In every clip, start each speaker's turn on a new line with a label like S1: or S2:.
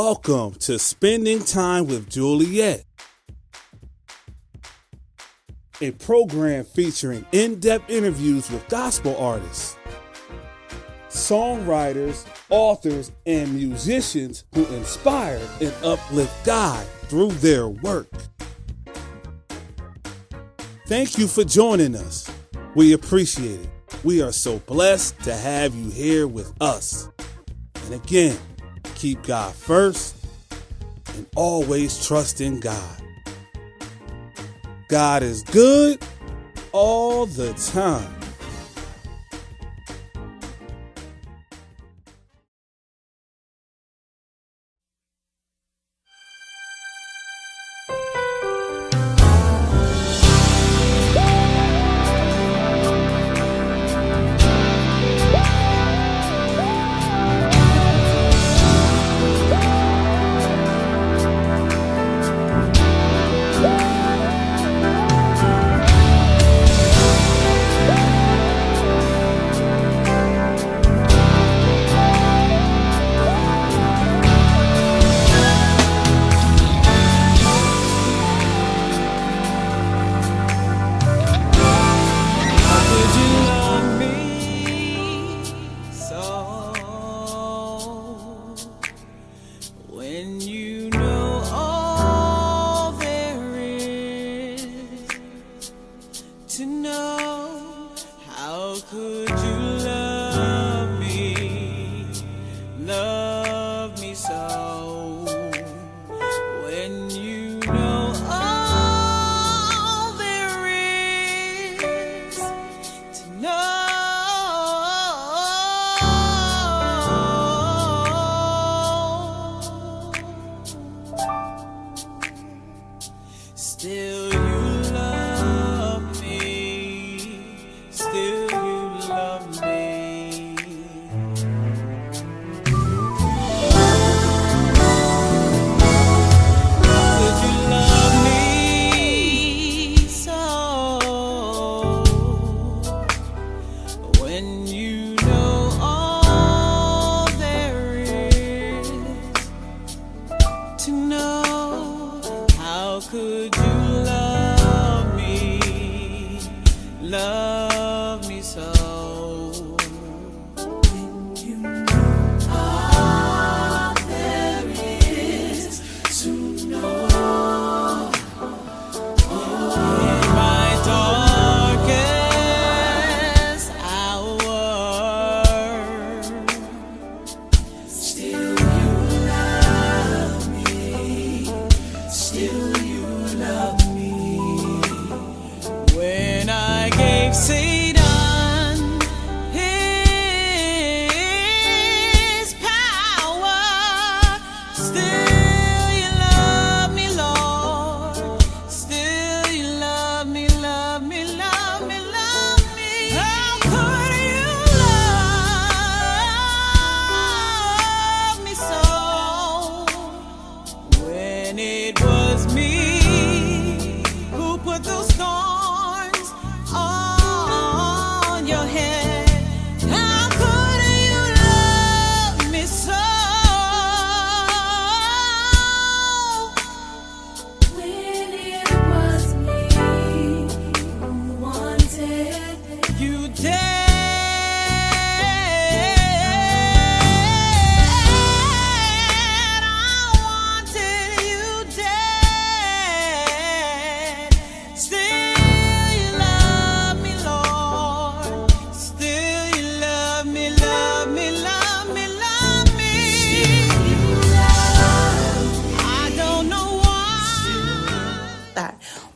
S1: Welcome to Spending Time with Juliette, a program featuring in-depth interviews with gospel artists, songwriters, authors, and musicians who inspire and uplift God through their work. Thank you for joining us. We appreciate it. We are so blessed to have you here with us. And again, keep God first and always trust in God. God is good all the time.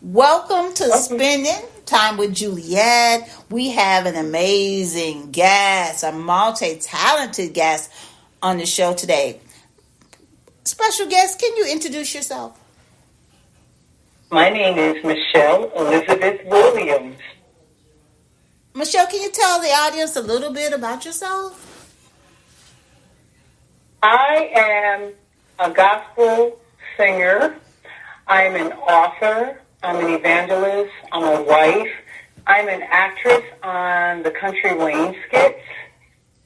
S2: Welcome to Spending Time with Juliette. We have an amazing guest, a multi-talented guest on the show today. Special guest, can you introduce yourself?
S3: My name is Michelle Elizabeth Williams.
S2: Michelle, can you tell the audience a little bit about yourself?
S3: I am a gospel singer. I'm an author. I'm an evangelist. I'm a wife. I'm an actress on the Country Wayne skits.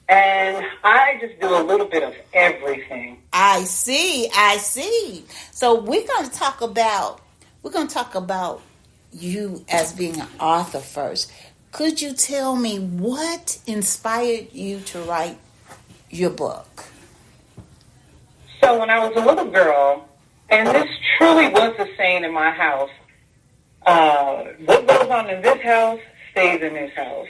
S3: And I just do a little bit of everything.
S2: I see. So we're going to talk about you as being an author first. Could you tell me what inspired you to write your book?
S3: So when I was a little girl, and this truly was the saying in my house, what goes on in this house stays in this house.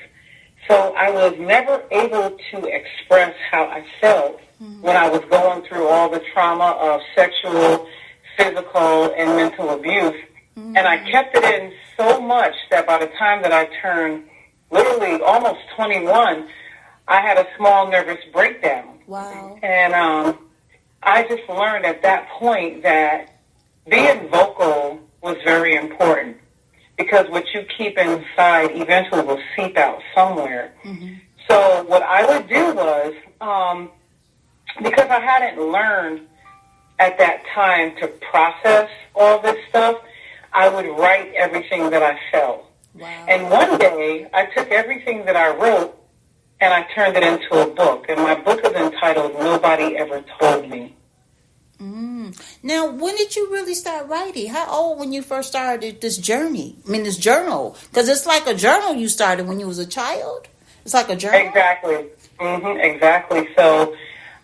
S3: So I was never able to express how I felt when I was going through all the trauma of sexual, physical, and mental abuse. And I kept it in so much that by the time that I turned literally almost 21, I had a small nervous breakdown.
S2: Wow.
S3: And I just learned at that point that being vocal was very important, because what you keep inside eventually will seep out somewhere. So what I would do was, because I hadn't learned at that time to process all this stuff, I would write everything that I felt.
S2: Wow.
S3: And one day, I took everything that I wrote and I turned it into a book. And my book is entitled Nobody Ever Told Me.
S2: Now, when did you really start writing? How old when you first started this journey? This journal. Because it's like a journal you started when you was a child. It's like a journal.
S3: Exactly. Exactly. So,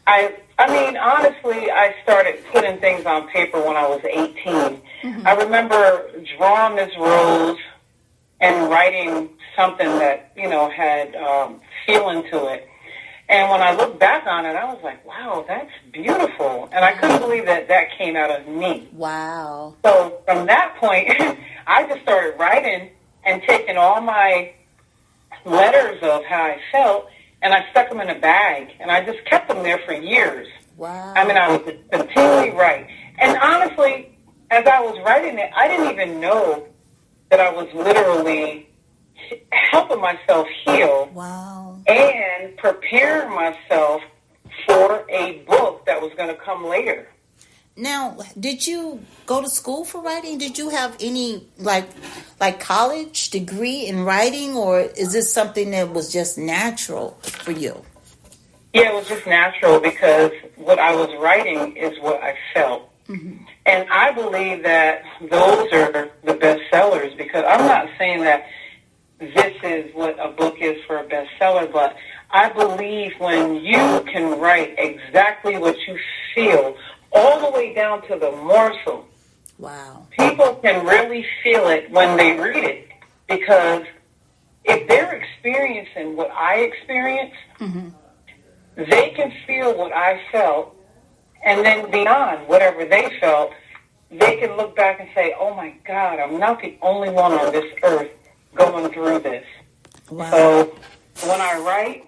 S3: I mean, honestly, I started putting things on paper when I was 18. I remember drawing this rose and writing something that, had feeling to it. And when I look back on it, I was like, wow, that's beautiful. And I couldn't believe that came out of me.
S2: Wow.
S3: So from that point, I just started writing and taking all my letters of how I felt, and I stuck them in a bag, and I just kept them there for years.
S2: Wow.
S3: I mean, I would just continually write. And honestly, as I was writing it, I didn't even know that I was literally helping myself heal.
S2: Wow.
S3: And prepare myself for a book that was going to come later.
S2: Now, did you go to school for writing? Did you have any like college degree in writing, or is this something that was just natural for you?
S3: Yeah, it was just natural, because what I was writing is what I felt. And I believe that those are the best sellers, because I'm not saying that this is what a book is for a bestseller, but I believe when you can write exactly what you feel, all the way down to the morsel,
S2: wow,
S3: people can really feel it when they read it. Because if they're experiencing what I experienced, they can feel what I felt, and then beyond whatever they felt, they can look back and say, oh my God, I'm not the only one on this earth going through this.
S2: Wow.
S3: So when I write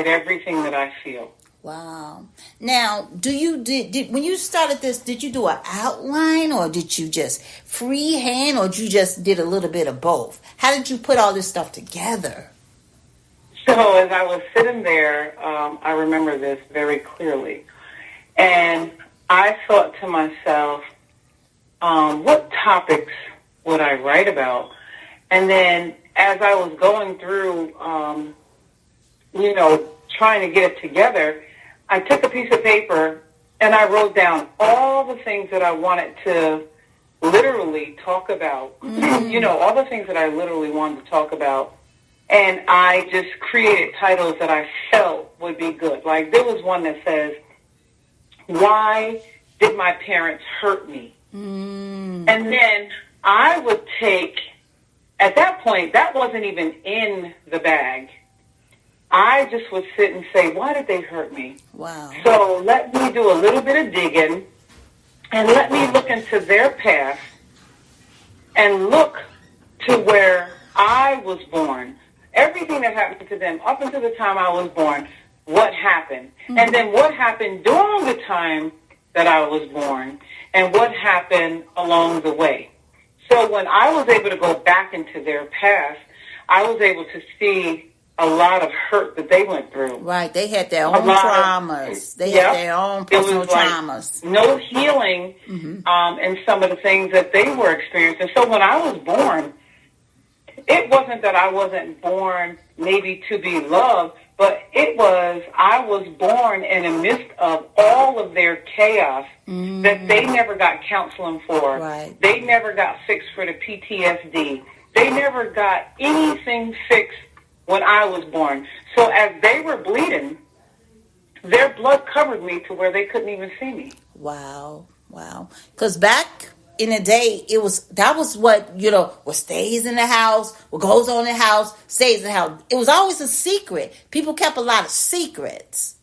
S3: everything that I feel.
S2: Wow. Now, did when you started this, did you do an outline, or did you just freehand, or you just did a little bit of both? How did you put all this stuff together?
S3: So as I was sitting there, I remember this very clearly. And I thought to myself, what topics would I write about? And then as I was going through, trying to get it together, I took a piece of paper and I wrote down all the things that I wanted to literally talk about, all the things that I literally wanted to talk about. And I just created titles that I felt would be good. Like there was one that says, why did my parents hurt me? And then I would take, at that point, that wasn't even in the bag. I just would sit and say, why did they hurt me?
S2: Wow.
S3: So let me do a little bit of digging, and let me look into their past and look to where I was born. Everything that happened to them up until the time I was born, what happened? And then what happened during the time that I was born, and what happened along the way. So when I was able to go back into their past, I was able to see a lot of hurt that they went through.
S2: Right. They had their own traumas. They had their own personal traumas.
S3: No healing in some of the things that they were experiencing. So when I was born, it wasn't that I wasn't born maybe to be loved, But I was born in the midst of all of their chaos that they never got counseling for.
S2: Right.
S3: They never got fixed for the PTSD. They never got anything fixed when I was born. So as they were bleeding, their blood covered me to where they couldn't even see me.
S2: Wow. Because back in the day, that was what, what stays in the house, what goes on in the house, stays in the house. It was always a secret. People kept a lot of secrets.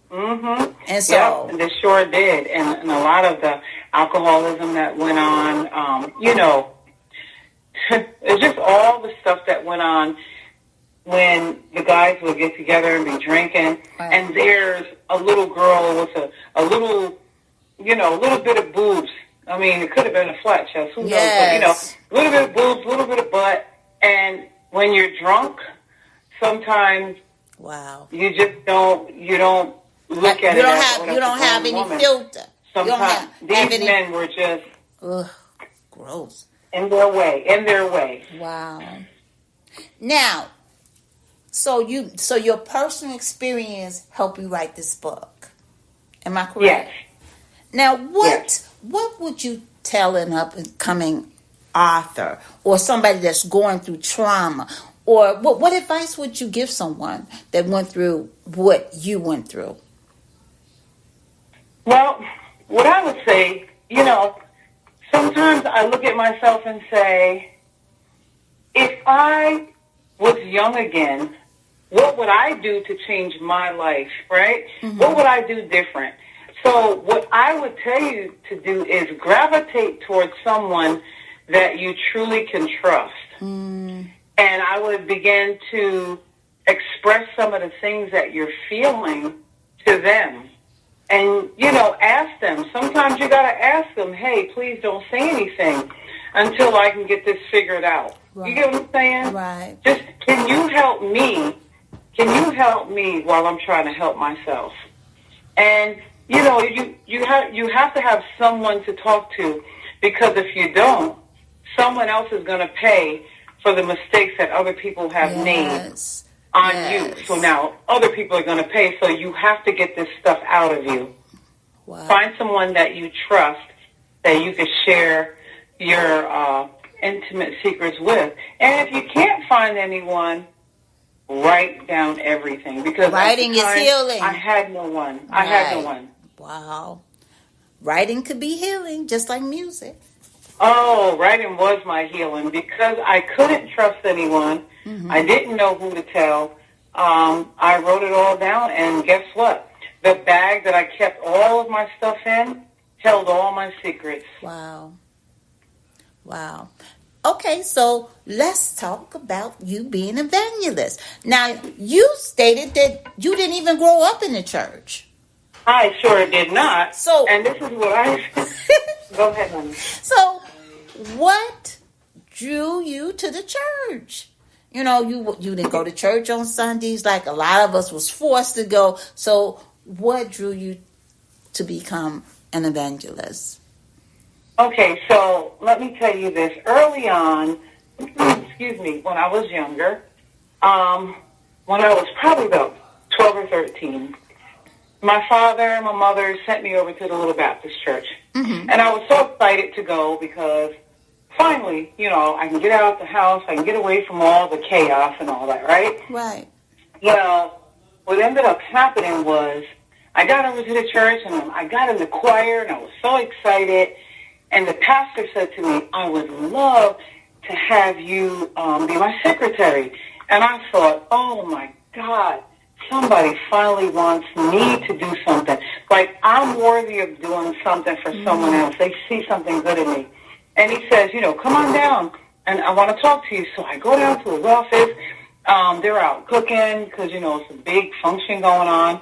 S3: Mm-hmm.
S2: And so...
S3: Yeah, they sure did. And a lot of the alcoholism that went on, it's just all the stuff that went on when the guys would get together and be drinking.
S2: Right.
S3: And there's a little girl with a little bit of boobs. I mean, it could have been a flat chest. Who knows?
S2: Yes.
S3: But, a little bit of boobs, a little bit of butt. And when you're drunk, sometimes you just don't look at it.
S2: You don't have any filter.
S3: Sometimes these men were just
S2: gross.
S3: In their way.
S2: Wow. Now, so your personal experience helped you write this book. Am I correct?
S3: Yes.
S2: Now, what would you tell an up-and-coming author or somebody that's going through trauma? Or what advice would you give someone that went through what you went through?
S3: Well, what I would say, sometimes I look at myself and say, if I was young again, what would I do to change my life, right? Mm-hmm. What would I do different? So what I would tell you to do is gravitate towards someone that you truly can trust. Mm. And I would begin to express some of the things that you're feeling to them. And, ask them. Sometimes you got to ask them, hey, please don't say anything until I can get this figured out. Right. You get what I'm saying?
S2: Right.
S3: Just, can you help me? Can you help me while I'm trying to help myself? And, you have to have someone to talk to, because if you don't, someone else is going to pay for the mistakes that other people have made on you. So now other people are going to pay, so you have to get this stuff out of you. Wow. Find someone that you trust, that you can share your intimate secrets with. And if you can't find anyone, write down everything. Because
S2: writing is healing.
S3: I had no one. I had no one.
S2: Wow. Writing could be healing, just like music.
S3: Oh, writing was my healing, because I couldn't trust anyone. Mm-hmm. I didn't know who to tell. I wrote it all down, and guess what? The bag that I kept all of my stuff in held all my secrets.
S2: Wow. Okay, so let's talk about you being an evangelist. Now, you stated that you didn't even grow up in the church.
S3: I sure did not. And this is what I... Go ahead, honey.
S2: So, what drew you to the church? You didn't go to church on Sundays like a lot of us was forced to go. So, what drew you to become an evangelist?
S3: Okay, so let me tell you this. Early on, when I was younger, when I was probably about 12 or 13, my father and my mother sent me over to the little Baptist church. Mm-hmm. And I was so excited to go because finally, I can get out of the house, I can get away from all the chaos and all that, right?
S2: Right.
S3: What ended up happening was I got over to the church and I got in the choir and I was so excited. And the pastor said to me, I would love to have you be my secretary. And I thought, oh, my God, somebody finally wants me to do something. Like, I'm worthy of doing something for someone else. They see something good in me. And he says, come on down, and I want to talk to you. So I go down to his office. They're out cooking because, it's a big function going on.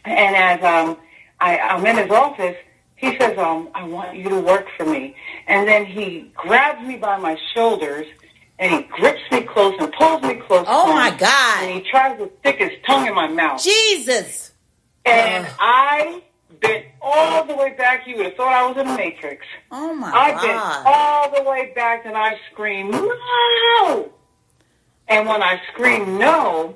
S3: And as I'm in his office, he says, I want you to work for me. And then he grabs me by my shoulders, and he grips me close and pulls me close.
S2: Oh, my God.
S3: And he tries to stick his tongue in my mouth.
S2: Jesus.
S3: And I bent all the way back. You would have thought I was in the Matrix.
S2: Oh, my God.
S3: I bent all the way back, and I screamed, no! And when I screamed no,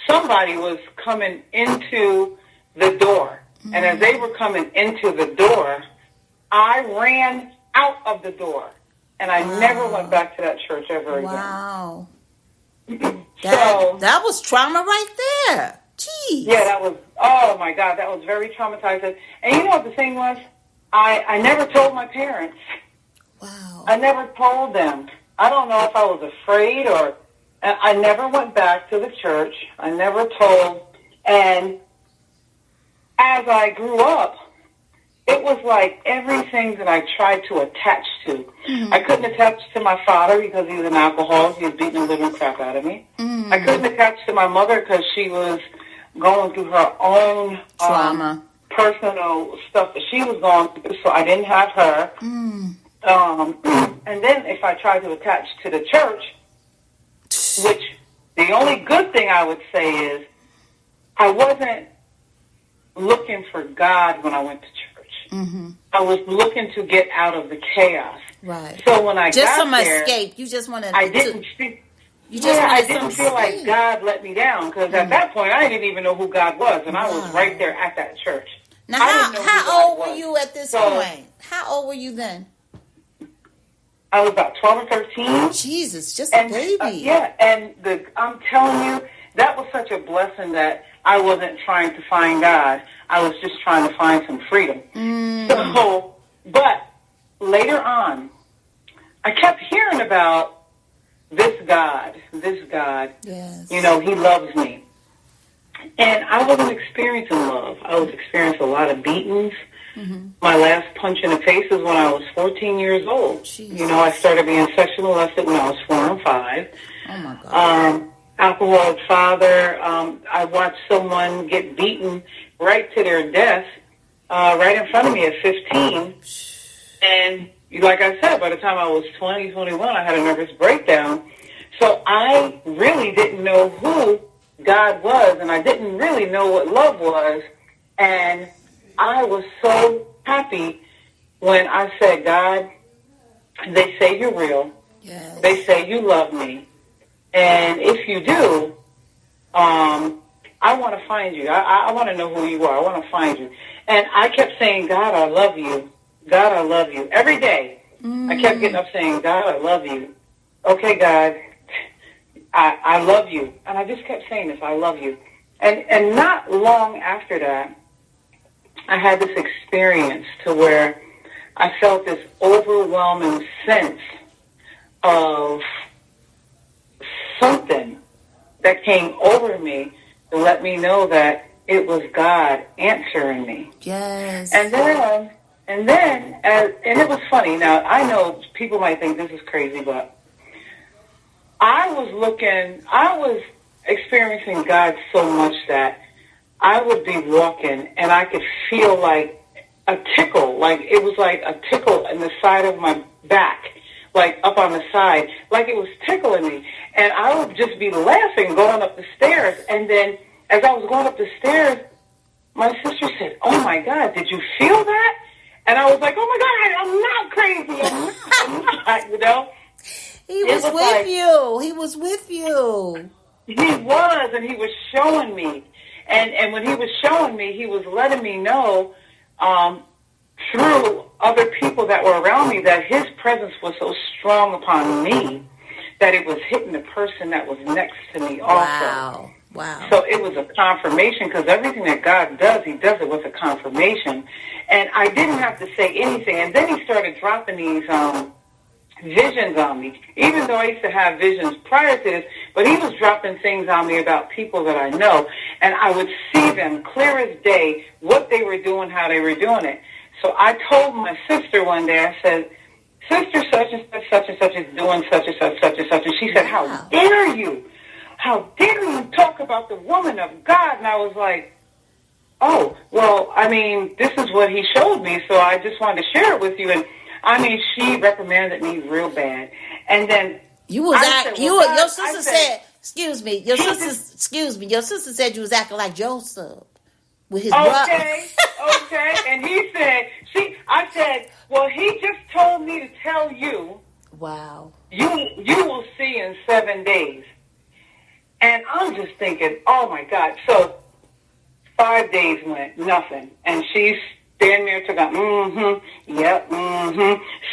S3: somebody was coming into the door. Mm-hmm. And as they were coming into the door, I ran out of the door. And I never went back to that church ever again.
S2: Wow.
S3: That
S2: was trauma right there. Jeez.
S3: Yeah, that was, oh my God, that was very traumatizing. And you know what the thing was? I never told my parents.
S2: Wow.
S3: I never told them. I don't know if I was afraid or I never went back to the church. I never told. And as I grew up, it was like everything that I tried to attach to. Mm-hmm. I couldn't attach to my father because he was an alcoholic. He was beating the living crap out of me. Mm-hmm. I couldn't attach to my mother because she was going through her own
S2: trauma,
S3: personal stuff that she was going through, so I didn't have her. Mm. And then if I tried to attach to the church, which the only good thing I would say is I wasn't looking for God when I went to church. Mm-hmm. I was looking to get out of the chaos.
S2: Right.
S3: So when I
S2: just
S3: got
S2: some
S3: there,
S2: escape. You just wanted.
S3: I didn't. I didn't feel like God let me down because at that point I didn't even know who God was, and I was right there at that church.
S2: Now, how old were you at this point? How old were you then?
S3: I was about 12 or 13.
S2: Jesus, just a baby.
S3: Yeah, and I'm telling you, that was such a blessing that I wasn't trying to find God. I was just trying to find some freedom. So, but later on, I kept hearing about this God.
S2: Yes.
S3: You know, he loves me. And I wasn't experiencing love. I was experiencing a lot of beatings. Mm-hmm. My last punch in the face was when I was 14 years old. Jesus. You know, I started being sexually molested when I was 4 and 5.
S2: Oh, my God.
S3: Alcoholic father. I watched someone get beaten right to their death right in front of me at 15. And like I said, by the time I was 20, 21, I had a nervous breakdown. So I really didn't know who God was, and I didn't really know what love was. And I was so happy when I said, God, they say you're real.
S2: Yes.
S3: They say you love me. And if you do, I want to find you. I want to know who you are. I want to find you. And I kept saying, God, I love you. God, I love you. Every day, I kept getting up saying, God, I love you. Okay, God, I love you. And I just kept saying this, I love you. And not long after that, I had this experience to where I felt this overwhelming sense of something that came over me to let me know that it was God answering me.
S2: Yes.
S3: And then, and it was funny. Now, I know people might think this is crazy, but I was experiencing God so much that I would be walking and I could feel like a tickle, like it was like a tickle in the side of my back, like up on the side, like it was tickling me. And I would just be laughing going up the stairs. And then as I was going up the stairs, my sister said, oh my God, did you feel that? And I was like, oh my God, I'm not crazy. I'm not, you know?
S2: He was with you. He was with you.
S3: He was, and he was showing me. And when he was showing me, he was letting me know through other people that were around me that his presence was so strong upon me that it was hitting the person that was next to me also.
S2: Wow.
S3: So it was a confirmation because everything that God does, he does it with a confirmation. And I didn't have to say anything. And then he started dropping these visions on me, even though I used to have visions prior to this, but he was dropping things on me about people that I know, and I would see them clear as day, what they were doing, how they were doing it. So I told my sister one day, I said, Sister such and such is doing such and such, and she said, how dare you? How dare you talk about the woman of God? And I was like, oh, well, I mean, this is what he showed me, so I just wanted to share it with you. And I mean, she reprimanded me real bad. And then
S2: your sister said, excuse me, your sister said you was acting like Joseph with his brother.
S3: Okay. And I said, well, he just told me to tell you.
S2: Wow.
S3: You will see in 7 days. And I'm just thinking, oh my God. So 5 days went, nothing. And she's standing there talking, yep,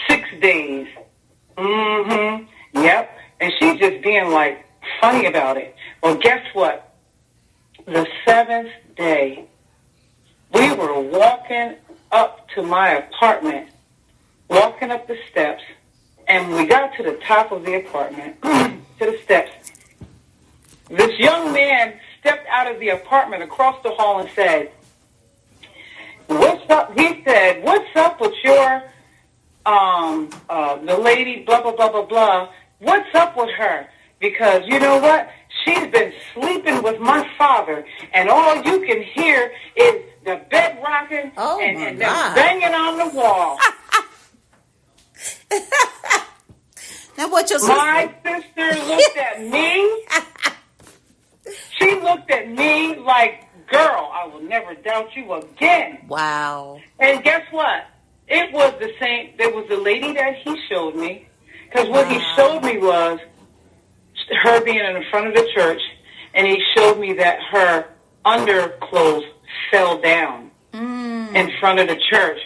S3: 6 days, yep. And she's just being like funny about it. Well, guess what? The 7th day, we were walking up to my apartment, walking up the steps, and when we got to the top of the apartment, to the steps, this young man stepped out of the apartment across the hall and said, "What's up?" He said, "What's up with your, the lady, blah, blah, blah, blah, blah. What's up with her? Because you know what? She's been sleeping with my father, and all you can hear is the bed rocking and them banging on the wall."
S2: Now what your sister?
S3: My sister looked at me. She looked at me like, "Girl, I will never doubt you again."
S2: Wow.
S3: And guess what? It was the same. There was the lady that he showed me. Because what he showed me was her being in the front of the church. And he showed me that her underclothes fell down in front of the church.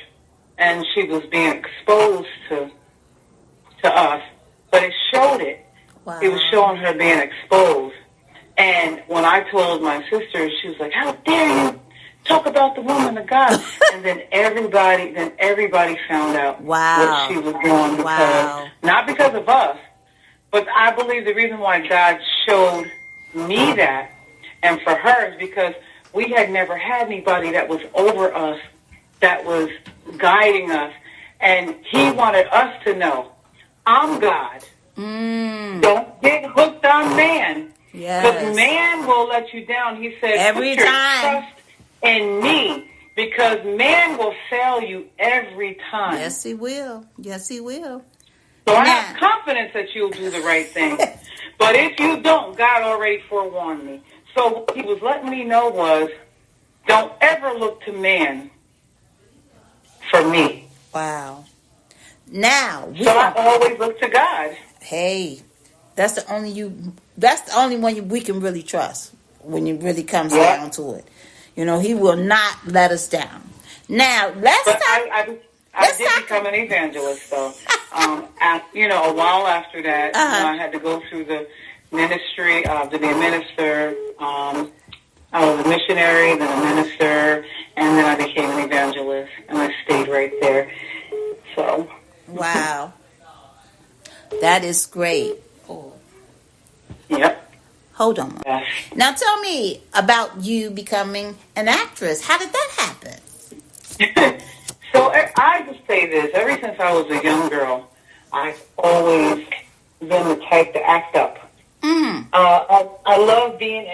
S3: And she was being exposed to us. But it showed it.
S2: Wow.
S3: It was showing her being exposed. And when I told my sister, she was like, "How dare you talk about the woman of God?" And then everybody found out what she was doing. Because, not because of us, but I believe the reason why God showed me that and for her is because we had never had anybody that was over us, that was guiding us. And he wanted us to know, I'm God. Don't get hooked on man. Because man will let you down. He said,
S2: every
S3: put your
S2: time.
S3: trust in me, because man will fail you every time.
S2: Yes, he will. Yes, he will.
S3: So I have confidence that you'll do the right thing. But if you don't, God already forewarned me. So what he was letting me know was, don't ever look to man for me.
S2: Wow. Now,
S3: I always look to God.
S2: Hey, that's the only one we can really trust when it really comes down to it. You know, he will not let us down. Now,
S3: I did become an evangelist, though. A while after that, I had to go through the ministry to be a minister. I was a missionary, then a minister, and then I became an evangelist, and I stayed right there. So.
S2: Wow. That is great. Oh.
S3: Yep.
S2: Hold on.
S3: Yes.
S2: Now tell me about you becoming an actress. How did that happen?
S3: So I just say this. Ever since I was a young girl, I've always been the type to act up. I love being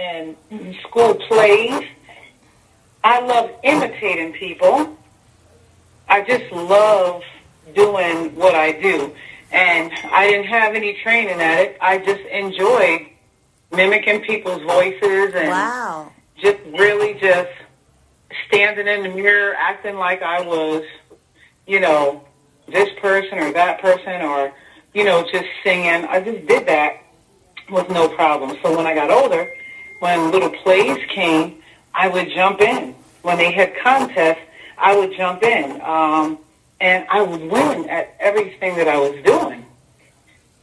S3: in school plays. I love imitating people. I just love doing what I do. And I didn't have any training at it. I just enjoyed mimicking people's voices and just really just standing in the mirror, acting like I was, this person or that person, or, just singing. I just did that with no problem. So when I got older, when little plays came, I would jump in. When they had contests, I would jump in. And I would win at everything that I was doing.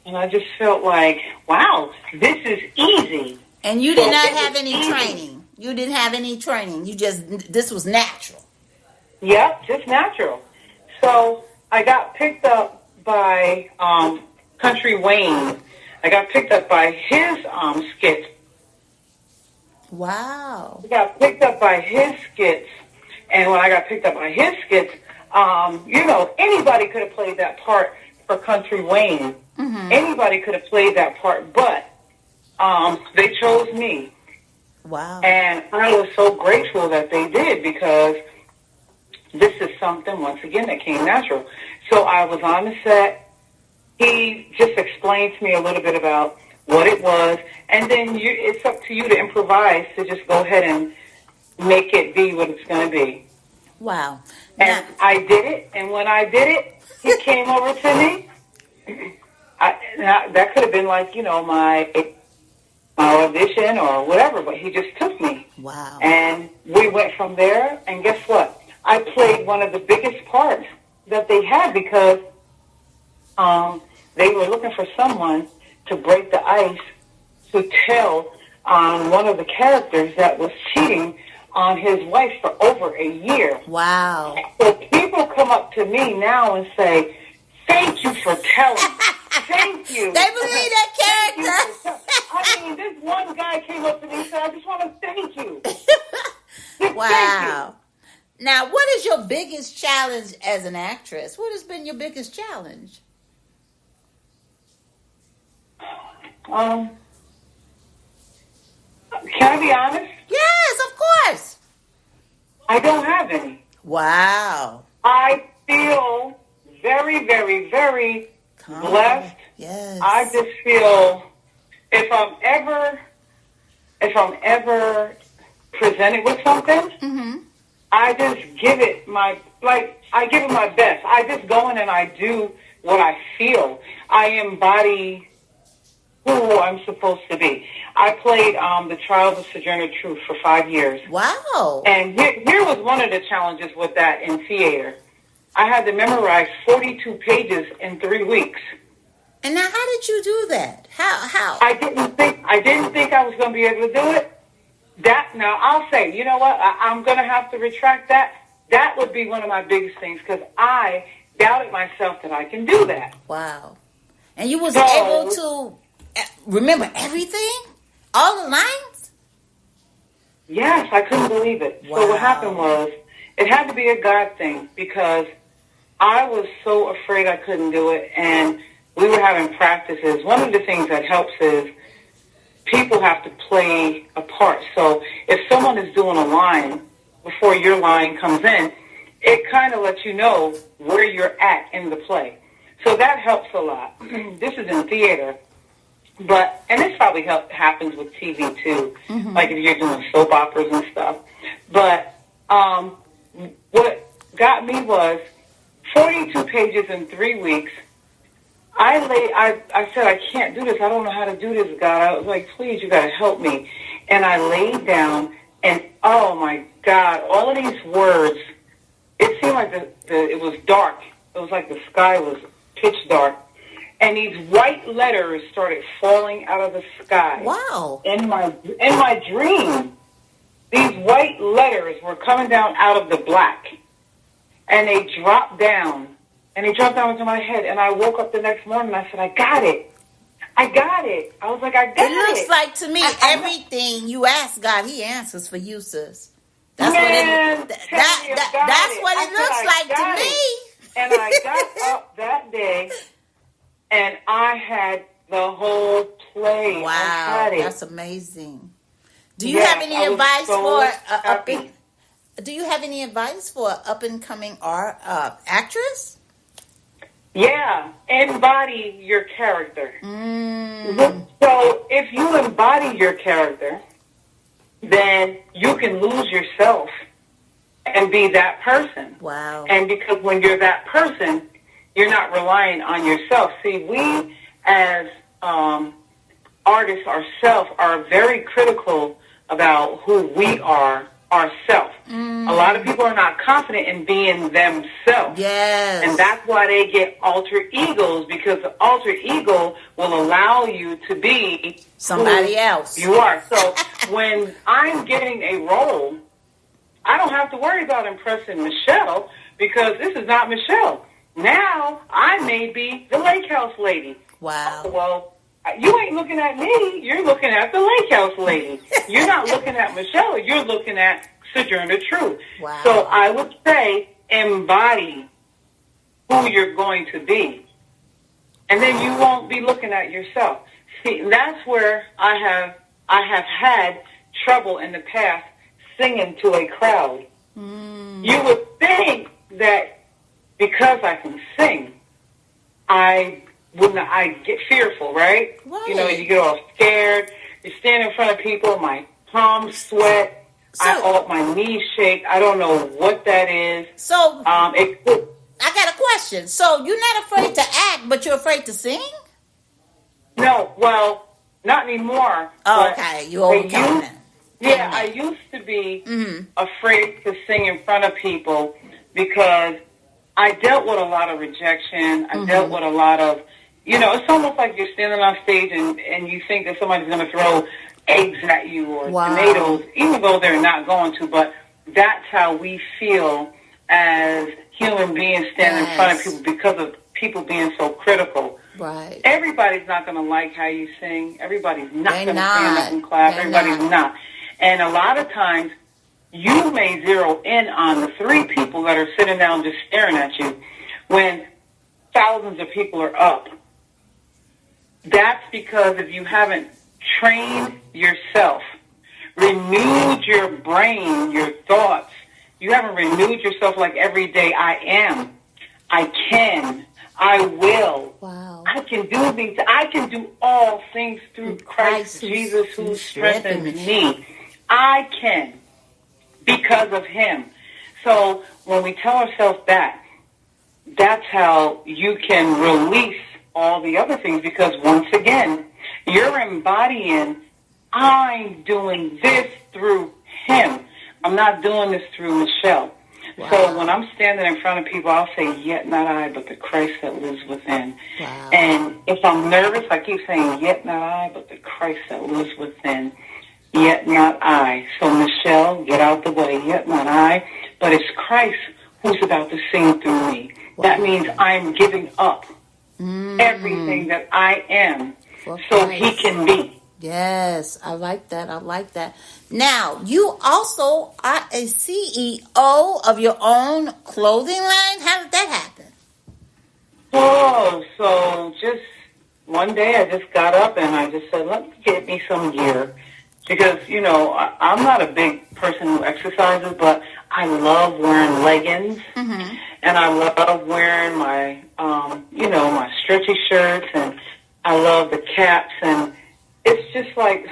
S3: And I just felt like, wow, this is easy.
S2: And you did not have any training. You didn't have any training. This was natural.
S3: Yep, just natural. So I got picked up by Country Wayne. I got picked up by his skits.
S2: Wow.
S3: I got picked up by his skits. And when I got picked up by his skits, anybody could have played that part for Country Wayne. Anybody could have played that part, but they chose me.
S2: Wow.
S3: And I was so grateful that they did, because this is something, once again, that came natural. So I was on the set. He just explained to me a little bit about what it was, and then it's up to you to improvise, to just go ahead and make it be what it's going to be.
S2: Wow.
S3: And I did it, and when I did it, he came over to me. That could have been like, audition or whatever, but he just took me.
S2: Wow.
S3: And we went from there, and guess what? I played one of the biggest parts that they had because they were looking for someone to break the ice to tell on one of the characters that was cheating on his wife for over a year.
S2: Wow.
S3: So people come up to me now and say, thank you for telling. Thank you.
S2: They believe that character.
S3: I mean, this one guy came up to me and said, I just want to thank you.
S2: Wow.
S3: Thank you.
S2: Now, what is your biggest challenge as an actress? What has been your biggest challenge?
S3: Can I be honest?
S2: Yes, of course.
S3: I don't have any.
S2: Wow.
S3: I feel very, very, very blessed.
S2: Yes.
S3: I just feel if I'm ever presented with something,
S2: Mm-hmm.
S3: I just give it my best. I just go in and I do what I feel. I embody who I'm supposed to be. I played the Trials of Sojourner Truth for 5 years.
S2: Wow.
S3: And here was one of the challenges with that in theater. I had to memorize 42 pages in 3 weeks.
S2: And now, how did you do that? How?
S3: I didn't think I was going to be able to do it. Now I'll say, you know what? I'm going to have to retract that. That would be one of my biggest things because I doubted myself that I can do that.
S2: Wow. And you was able to remember everything? All the lines?
S3: Yes, I couldn't believe it.
S2: Wow.
S3: So what happened was, it had to be a God thing because I was so afraid I couldn't do it, and we were having practices. One of the things that helps is people have to play a part. So if someone is doing a line before your line comes in, it kind of lets you know where you're at in the play. So that helps a lot. This is in theater. And this probably happens with TV too,
S2: Mm-hmm.
S3: like if you're doing soap operas and stuff. But what got me was 42 pages in 3 weeks. I said, I can't do this. I don't know how to do this, God. I was like, please, you got to help me. And I laid down, and oh my God, all of these words, it seemed like it was dark. It was like the sky was pitch dark. And these white letters started falling out of the sky.
S2: Wow.
S3: In my dream, these white letters were coming down out of the black. And they dropped down. And they dropped down into my head. And I woke up the next morning and I said, I got it. I got it. I was like, I got it.
S2: It looks like to me, everything you ask God, He answers for you, sis. That's what it looks like to me.
S3: And I got up that day, and I had the whole play.
S2: Wow, that's amazing. Do you have any advice for Do you have any advice for an up and coming actress?
S3: Yeah, embody your character.
S2: Mm.
S3: So if you embody your character, then you can lose yourself and be that person.
S2: Wow.
S3: And because when you're that person, you're not relying on yourself. See, we as artists ourselves are very critical about who we are ourselves.
S2: Mm.
S3: A lot of people are not confident in being themselves.
S2: Yes.
S3: And that's why they get alter egos, because the alter ego will allow you to be
S2: somebody else.
S3: You are. So when I'm getting a role, I don't have to worry about impressing Michelle because this is not Michelle. Now I may be the lake house lady.
S2: Wow.
S3: Oh, well, you ain't looking at me. You're looking at the lake house lady. You're not looking at Michelle. You're looking at Sojourner Truth.
S2: Wow.
S3: So I would say embody who you're going to be. And then you won't be looking at yourself. See, that's where I have had trouble in the past singing to a crowd.
S2: Mm.
S3: You would think that because I can sing, I get fearful, right?
S2: Right.
S3: You know, you get all scared. You stand in front of people, my palms sweat, my knees shake. I don't know what that is.
S2: So, I got a question. So, you're not afraid to act, but you're afraid to sing?
S3: No, well, Not anymore.
S2: Oh, okay. You overcome that.
S3: Yeah, I used to be afraid to sing in front of people because I dealt with a lot of rejection. I dealt with a lot of, it's almost like you're standing on stage and you think that somebody's going to throw eggs at you or tomatoes, even though they're not going to. But that's how we feel as human beings standing in front of people because of people being so critical.
S2: Right.
S3: Everybody's not going to like how you sing. Everybody's not going to stand up and clap. Everybody's not. And a lot of times, you may zero in on the 3 people that are sitting down just staring at you when thousands of people are up. That's because if you haven't trained yourself, renewed your brain, your thoughts, you haven't renewed yourself like every day, I am, I can, I will.
S2: Wow.
S3: I can do these. I can do all things through Christ Jesus who strengthens me. I can because of him. So when we tell ourselves that, that's how you can release all the other things because once again, you're embodying, I'm doing this through him. I'm not doing this through Michelle. Wow. So when I'm standing in front of people, I'll say, yet not I, but the Christ that lives within.
S2: Wow.
S3: And if I'm nervous, I keep saying, yet not I, but the Christ that lives within. Yet not I. So Michelle, get out the way. Yet not I, but it's Christ who's about to sing through me. Wow. That means I'm giving up everything that I am so he can be.
S2: Yes, I like that. I like that. Now, you also are a CEO of your own clothing line. How did that happen?
S3: Oh, so just one day I just got up and I just said, let's get me some gear. Because, I'm not a big person who exercises, but I love wearing leggings. And I love wearing my, my stretchy shirts. And I love the caps. And it's just like,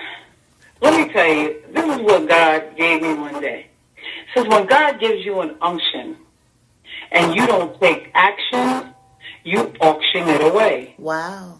S3: let me tell you, this is what God gave me one day. It says when God gives you an unction and you don't take action, you auction it away.
S2: Wow.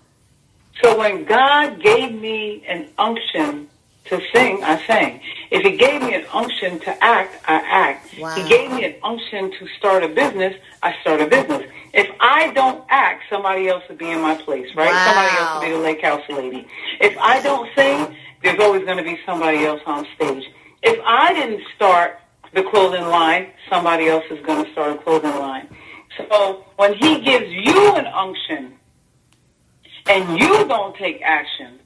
S3: So when God gave me an unction to sing, I sang. If he gave me an unction to act, I act.
S2: Wow.
S3: He gave me an unction to start a business, I start a business. If I don't act, somebody else would be in my place, right?
S2: Wow.
S3: Somebody else would be the lake house lady. If I don't sing, there's always going to be somebody else on stage. If I didn't start the clothing line, somebody else is going to start a clothing line. So when he gives you an unction and you don't take action,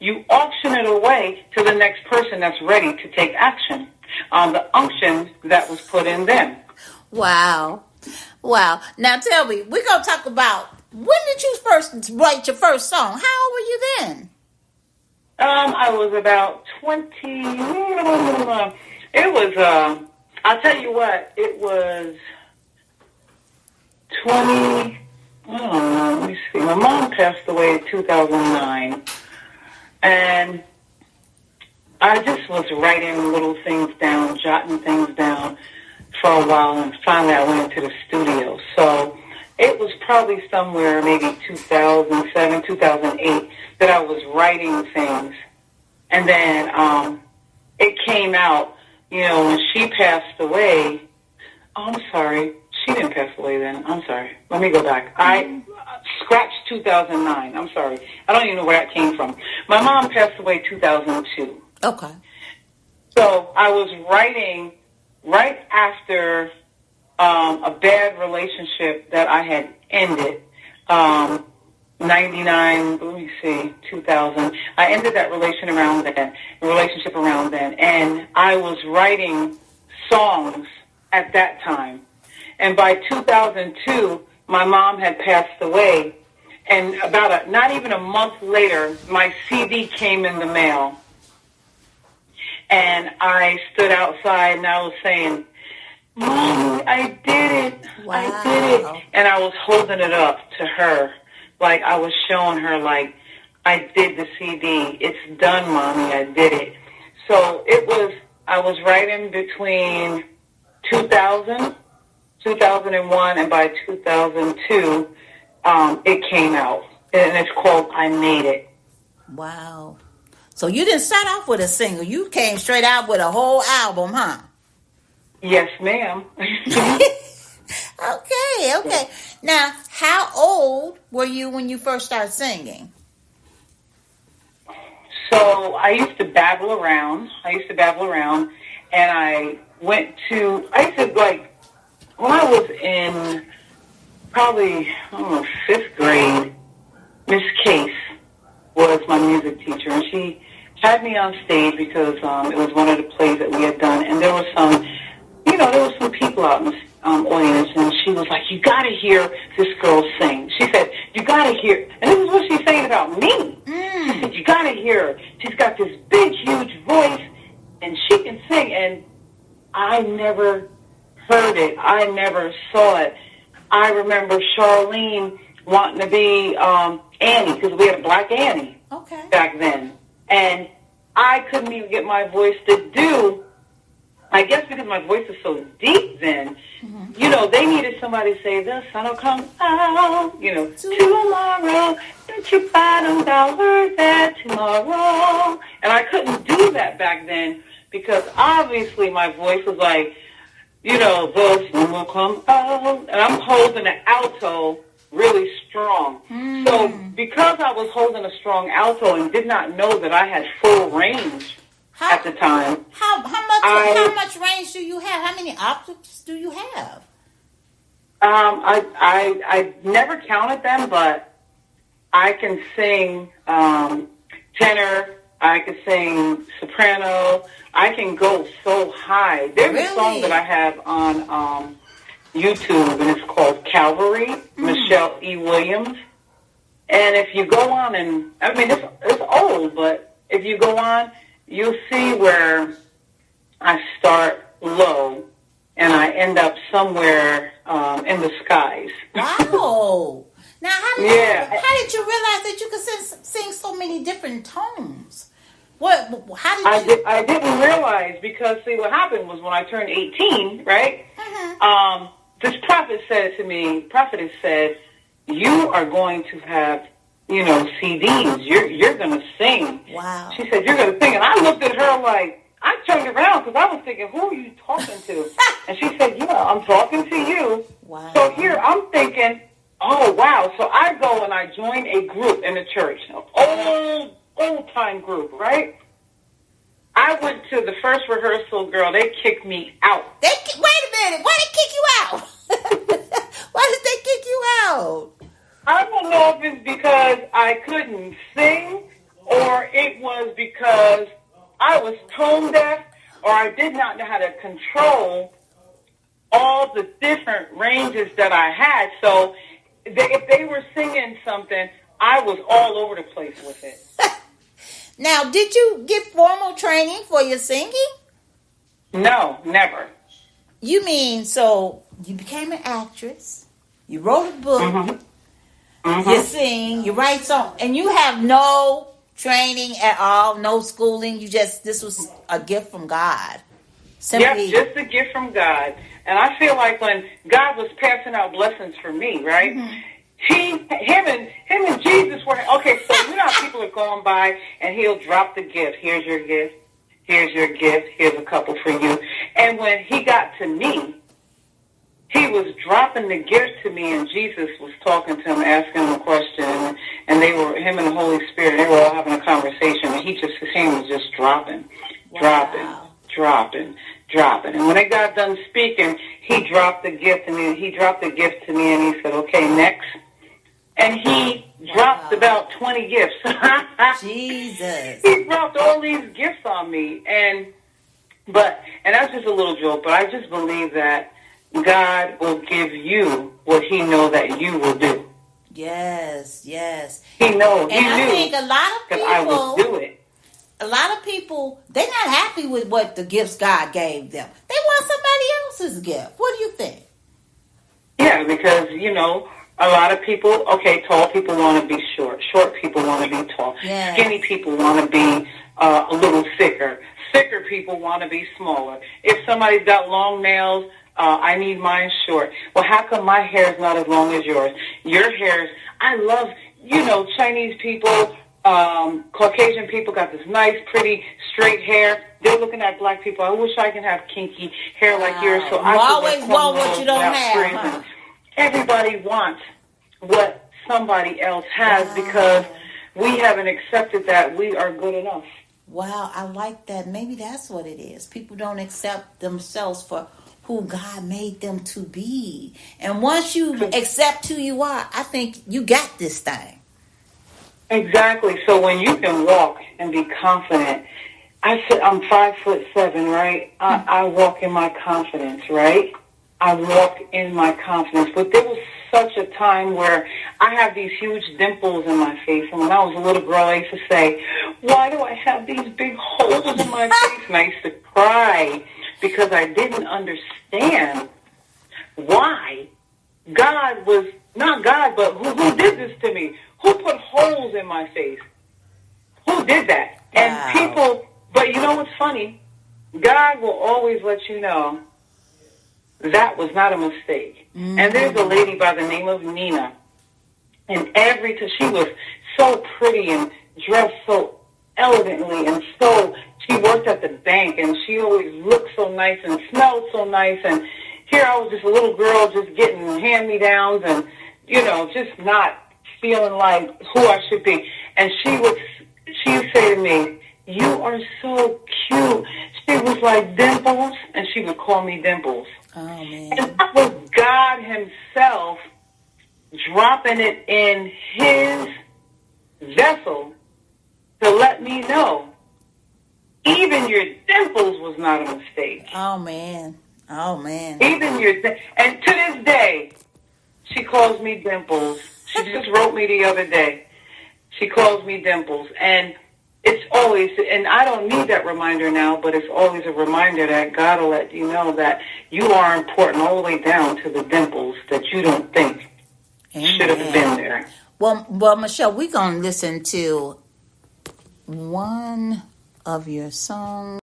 S3: you auction it away to the next person that's ready to take action on the unction that was put in them.
S2: Wow. Wow. Now tell me, we're going to talk about, when did you first write your first song? How old were you then?
S3: I was about 20. It was, I'll tell you what, it was 20, I don't know, let me see. My mom passed away in 2009. And I just was writing little things down, jotting things down for a while, and finally I went into the studio. So it was probably somewhere maybe 2007, 2008 that I was writing things. And then it came out, when she passed away. Oh, I'm sorry. She didn't pass away then. I'm sorry. Let me go back. I scratched 2009. I'm sorry. I don't even know where that came from. My mom passed away 2002.
S2: Okay.
S3: So I was writing right after a bad relationship that I had ended. 99, let me see, 2000. I ended that relationship around then. And I was writing songs at that time. And by 2002, my mom had passed away. And not even a month later, my CD came in the mail. And I stood outside and I was saying, Mommy, I did it. Wow. I did it. And I was holding it up to her. Like I was showing her, like, I did the CD. It's done, Mommy. I did it. So I was writing between 2000, 2001, and by 2002, it came out. And it's called I Made It.
S2: Wow. So you didn't start off with a single. You came straight out with a whole album, huh?
S3: Yes, ma'am.
S2: Okay. Now, how old were you when you first started singing?
S3: So I used to babble around. And I used to like, when I was in probably, I don't know, 5th grade, Miss Case was my music teacher, and she had me on stage because it was one of the plays that we had done, and there was some people out in the audience, and she was like, you got to hear this girl sing. She said, you got to hear, and this is what she's saying about me. She said, you got to hear her. She's got this big, huge voice, and she can sing, and I never heard it. I never saw it. I remember Charlene wanting to be Annie, because we had a black Annie back then. And I couldn't even get my voice to do, I guess because my voice was so deep then, they needed somebody to say, the sun will come out, tomorrow, get your $5 there tomorrow. And I couldn't do that back then because obviously my voice was like, the sun will come out. And I'm holding an alto really strong. So because I was holding a strong alto and did not know that I had full range at the time.
S2: How much range do you have? How many octaves do you have?
S3: I never counted them, but I can sing tenor, I can sing soprano, I can go so high. There's a song that I have on YouTube, and it's called Calvary, Michelle E. Williams. And if you go on, and I mean, it's old, but if you go on, you'll see where I start low and I end up somewhere in the skies.
S2: Wow. Now, how did you realize that you could sing so many different tones? How did you?
S3: I didn't realize, because, see, what happened was when I turned 18, right, this prophet said to me, prophetess said, you are going to have, CDs. You're going to sing.
S2: Wow.
S3: She said, you're going to sing. And I looked at her like, I turned around because I was thinking, who are you talking to? And she said, yeah, I'm talking to you.
S2: Wow.
S3: So here I'm thinking, oh, wow. So I go and I join a group in the church, an old-time group, right? I went to the first rehearsal, girl. They kicked me out.
S2: Wait a minute. Why did they kick you out? Why did they kick you out?
S3: I don't know if it's because I couldn't sing, or it was because I was tone deaf, or I did not know how to control all the different ranges that I had. So if they were singing something, I was all over the place with it.
S2: Now, did you get formal training for your singing?
S3: No, never.
S2: You mean, so you became an actress, you wrote a book, you sing, you write songs, and you have no training at all, no schooling. This was a gift from God.
S3: Simply. Yep, just a gift from God. And I feel like when God was passing out blessings for me, right? Him and Jesus were, okay, so how people are going by and he'll drop the gift. Here's your gift. Here's your gift. Here's a couple for you. And when he got to me, he was dropping the gift to me, and Jesus was talking to him, asking him a question, and him and the Holy Spirit, they were all having a conversation, and his hand was just dropping. And when they got done speaking, he dropped the gift, and he said, okay, next. And he dropped about 20 gifts.
S2: Jesus.
S3: He dropped all these gifts on me. And that's just a little joke, but I just believe that God will give you what he knows that you will do.
S2: Yes.
S3: He knows.
S2: And I think a lot of people,
S3: I will do it.
S2: A lot of people, they're not happy with what the gifts God gave them. They want somebody else's gift. What do you think?
S3: Yeah, because, a lot of people, okay, tall people want to be short. Short people want to be tall.
S2: Yes.
S3: Skinny people want to be a little thicker. Thicker people want to be smaller. If somebody's got long nails, I need mine short. Well, how come my hair is not as long as yours? Your hair is, I love, Chinese people, Caucasian people got this nice, pretty, straight hair. They're looking at black people. I wish I could have kinky hair like yours. So I
S2: always want what you don't have. Huh?
S3: Everybody wants what somebody else has because we haven't accepted that we are good enough.
S2: Wow, I like that. Maybe that's what it is. People don't accept themselves for who God made them to be. And once you accept who you are, I think you got this thing.
S3: Exactly. So when you can walk and be confident, I said I'm 5'7", right? I walk in my confidence, right? I walk in my confidence. But there was such a time where I have these huge dimples in my face. And when I was a little girl, I used to say, why do I have these big holes in my face? And I used to cry because I didn't understand why God was, not God, but who did this to me? Who put holes in my face? Who did that?
S2: Wow.
S3: And people, but you know what's funny? God will always let you know that was not a mistake. Mm-hmm. And there's a lady by the name of Nina. And she was so pretty and dressed so elegantly and so, she worked at the bank and she always looked so nice and smelled so nice. And here I was just a little girl just getting hand-me-downs and, just not feeling like who I should be. And she would say to me, you are so cute. She was like Dimples, and she would call me Dimples.
S2: Oh, man.
S3: And that was God himself dropping it in his vessel to let me know even your dimples was not a mistake.
S2: Oh, man. Oh, man.
S3: Even and to this day, she calls me Dimples. She just wrote me the other day. She calls me Dimples. And it's always, and I don't need that reminder now, but it's always a reminder that God will let you know that you are important all the way down to the dimples that you don't think should have been there.
S2: Well, Michelle, we're going to listen to one of your songs.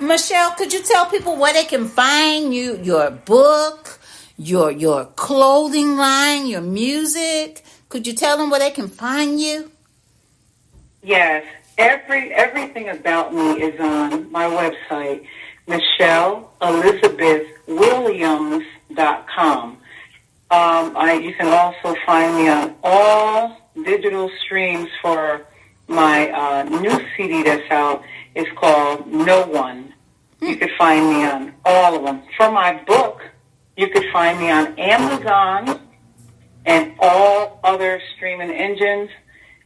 S2: Michelle, could you tell people where they can find you, your book, your clothing line, your music? Could you tell them where they can find you?
S3: Yes, everything about me is on my website, MichelleElizabethWilliams.com. You can also find me on all digital streams for my new CD that's out. It's called No One. You could find me on all of them. For my book, you could find me on Amazon and all other streaming engines.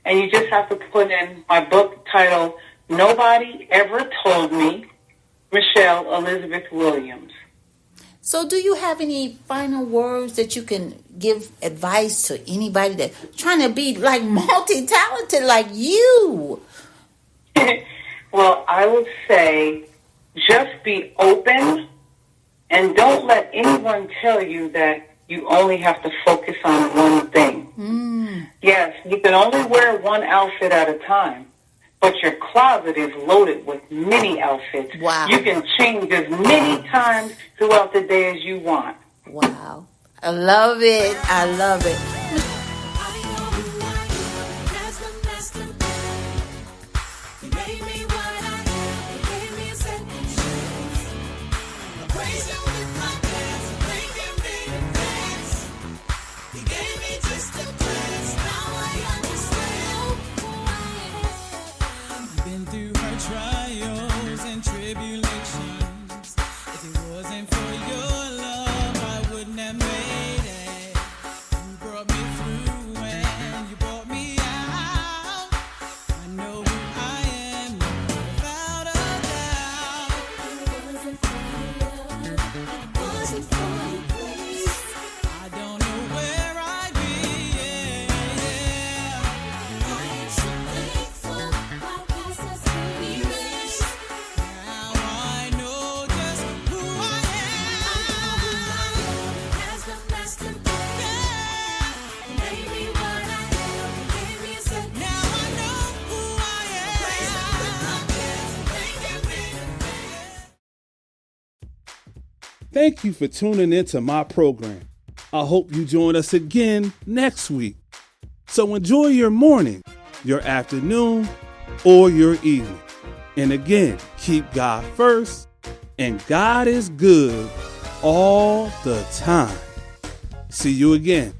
S3: And you just have to put in my book title, Nobody Ever Told Me, Michelle Elizabeth Williams.
S2: So do you have any final words that you can give advice to anybody that's trying to be like multi-talented like you?
S3: Well, I would say just be open and don't let anyone tell you that you only have to focus on one thing. Yes, you can only wear one outfit at a time, but your closet is loaded with many outfits.
S2: Wow.
S3: You can change as many times throughout the day as you want.
S2: Wow. I love it. I love it.
S4: Trials and tribulations. If it wasn't for your love, I wouldn't have made it. You brought me through and you brought me out. I know who I am without a doubt. It wasn't for you, it wasn't for your grace. I don't know where I'd be. I am so thankful.
S1: Thank you for tuning into my program. I hope you join us again next week. So enjoy your morning, your afternoon, or your evening. And again, keep God first, and God is good all the time. See you again.